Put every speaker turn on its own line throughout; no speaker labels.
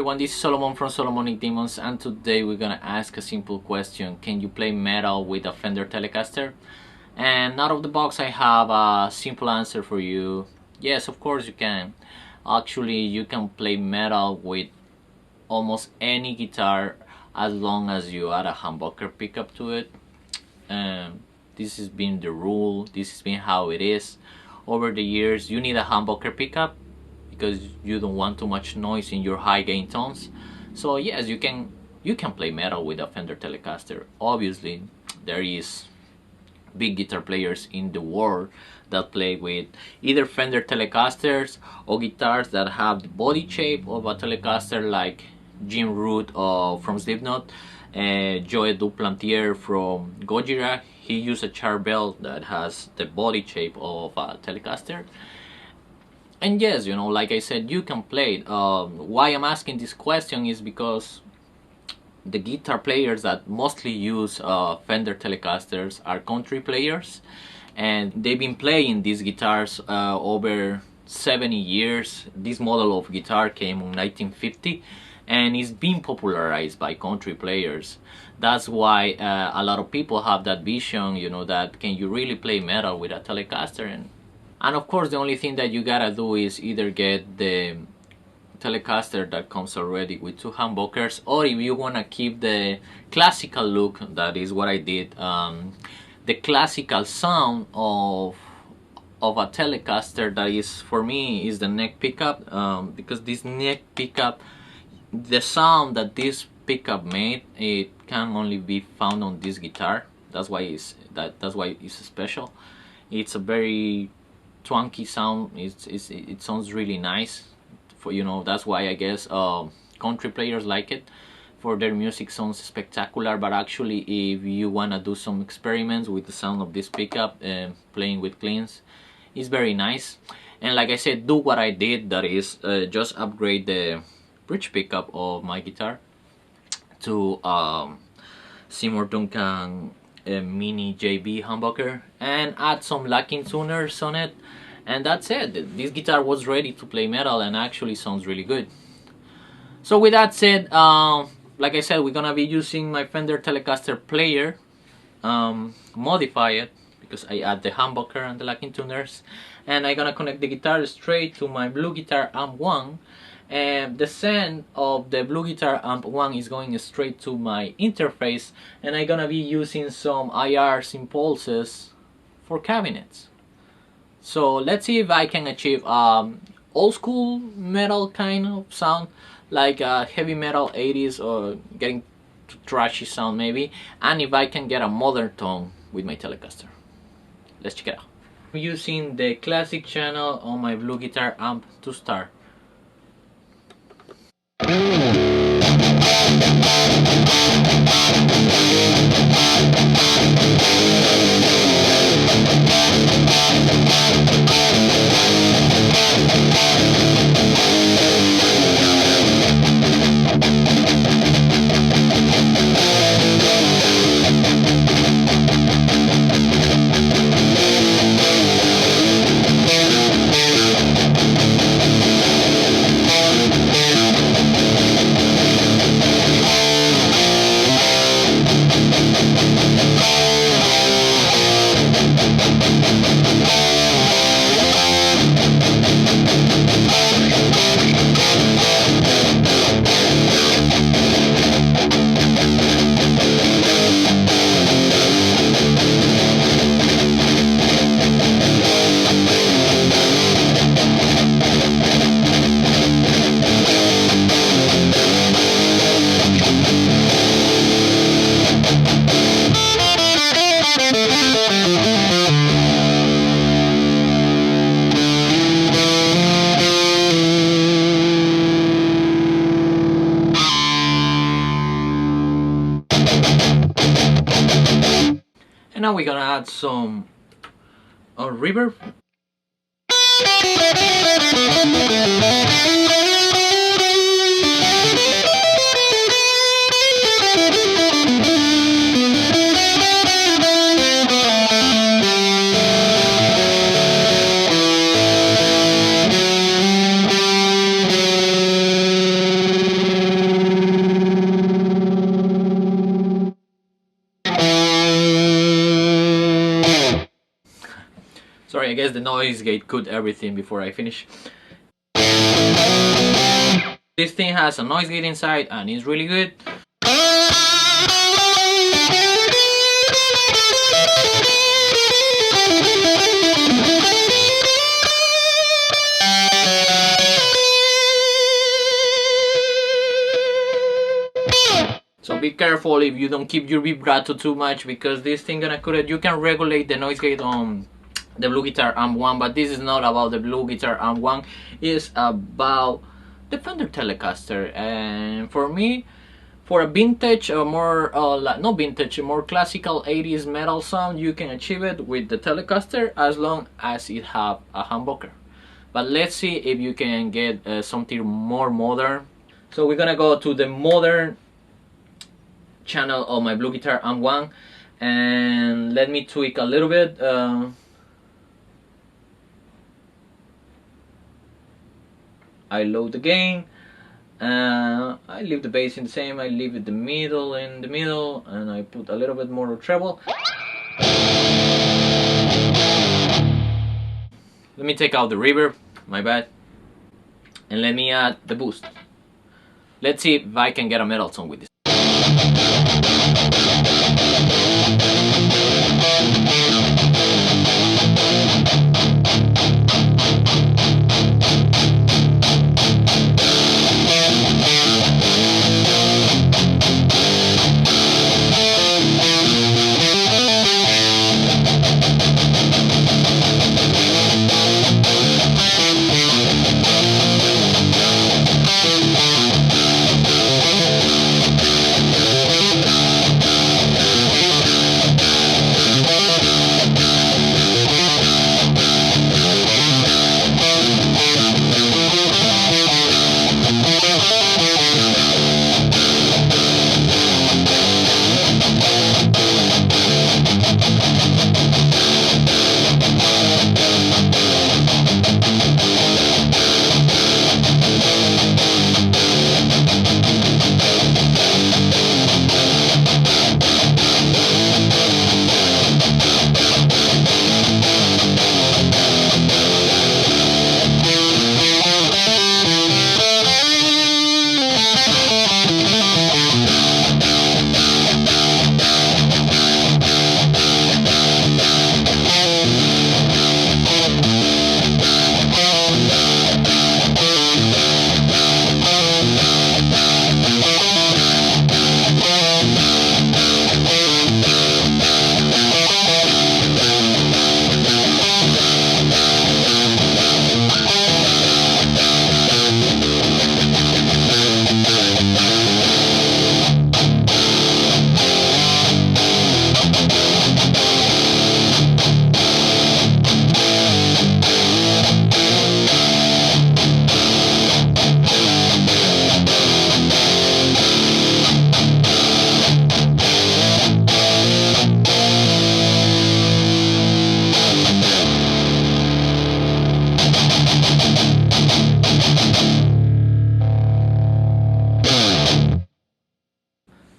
everyone, this is Solomon from Solomonic Demons, and today we're gonna ask a simple question. Can you play metal with a Fender Telecaster? And out of the box I have a simple answer for you. Yes, of course you can. Actually, you can play metal with almost any guitar as long as you add a humbucker pickup to it. This has been the rule, this has been how it is over the years. You need a humbucker pickup because you don't want too much noise in your high gain tones. So yes, you can play metal with a Fender Telecaster. Obviously there is big guitar players in the world that play with either Fender Telecasters or guitars that have the body shape of a Telecaster, like Jim Root from Slipknot, Joe Duplantier from Gojira. He used a Charbel that has the body shape of a Telecaster. And yes, you know, like I said, you can play it. Why I'm asking this question is because the guitar players that mostly use Fender Telecasters are country players, and they've been playing these guitars over 70 years. This model of guitar came in 1950 and it's been popularized by country players. That's why a lot of people have that vision, you know, that can you really play metal with a Telecaster? And of course the only thing that you gotta do is either get the Telecaster that comes already with 2 humbuckers, or if you wanna keep the classical look, that is what I did. The classical sound of a Telecaster, that is for me is the neck pickup, because this neck pickup, the sound that this pickup made, it can only be found on this guitar. That's why it's special. It's a very twunky sound. It sounds really nice. For, you know, that's why I guess country players like it. For their music sounds spectacular. But actually, if you wanna do some experiments with the sound of this pickup and playing with cleans, it's very nice. And like I said, do what I did, that is just upgrade the bridge pickup of my guitar to Seymour Duncan mini JB humbucker and add some locking tuners on it, and that's it. This guitar was ready to play metal and actually sounds really good. So with that said, like I said, we're gonna be using my Fender Telecaster player, modify it because I add the humbucker and the locking tuners, and I'm gonna connect the guitar straight to my Bluguitar Amp1. And the send of the Bluguitar Amp1 is going straight to my interface, and I'm gonna be using some IR impulses for cabinets. So let's see if I can achieve old school metal kind of sound, like heavy metal 80s, or getting to trashy sound maybe, and if I can get a modern tone with my Telecaster. Let's check it out. I'm using the classic channel on my Bluguitar Amp to start. And now we're gonna add some reverb. I guess the noise gate cut everything before I finish. This thing has a noise gate inside and it's really good. So be careful if you don't keep your vibrato too much, because this thing gonna cut it. You can regulate the noise gate on the Bluguitar Amp1, but this is not about the Bluguitar Amp1. It's about the Fender Telecaster. And for me, for a vintage or more, not vintage, more classical 80s metal sound, you can achieve it with the Telecaster as long as it have a humbucker. But let's see if you can get something more modern. So we're gonna go to the modern channel of my Bluguitar Amp1, and let me tweak a little bit. I load the gain, I leave the bass in the same, I leave it the middle in the middle, and I put a little bit more treble. Let me take out the reverb, my bad, and let me add the boost. Let's see if I can get a metal song with this.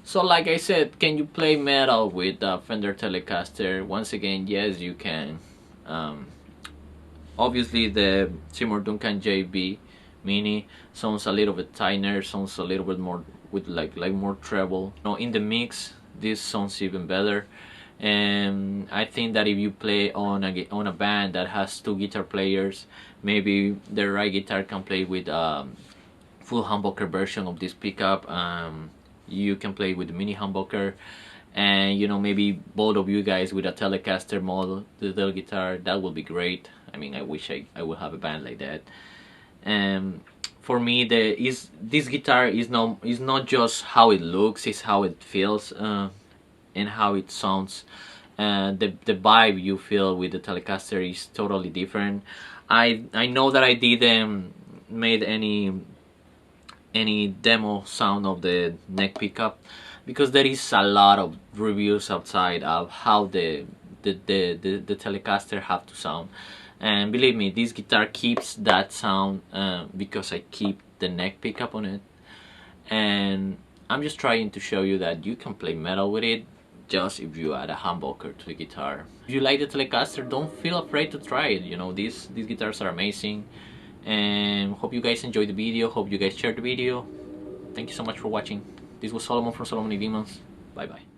So like I said, can you play metal with a Fender Telecaster? Once again, yes you can. Obviously the Seymour Duncan JB Mini sounds a little bit tighter, sounds a little bit more with like more treble. You know, in the mix this sounds even better. And I think that if you play on a band that has two guitar players, maybe the right guitar can play with full humbucker version of this pickup. You can play with the mini humbucker, and you know, maybe both of you guys with a Telecaster model, the guitar, that would be great. I mean, I wish I would have a band like that. And for me, this guitar is not just how it looks, it's how it feels and how it sounds. The vibe you feel with the Telecaster is totally different. I know that I didn't made any demo sound of the neck pickup, because there is a lot of reviews outside of how the Telecaster have to sound, and believe me, this guitar keeps that sound because I keep the neck pickup on it. And I'm just trying to show you that you can play metal with it just if you add a humbucker to the guitar. If you like the Telecaster, don't feel afraid to try it. You know, these guitars are amazing. And hope you guys enjoyed the video, hope you guys shared the video. Thank you so much for watching. This was Solomon from Solomonic Demons. Bye bye.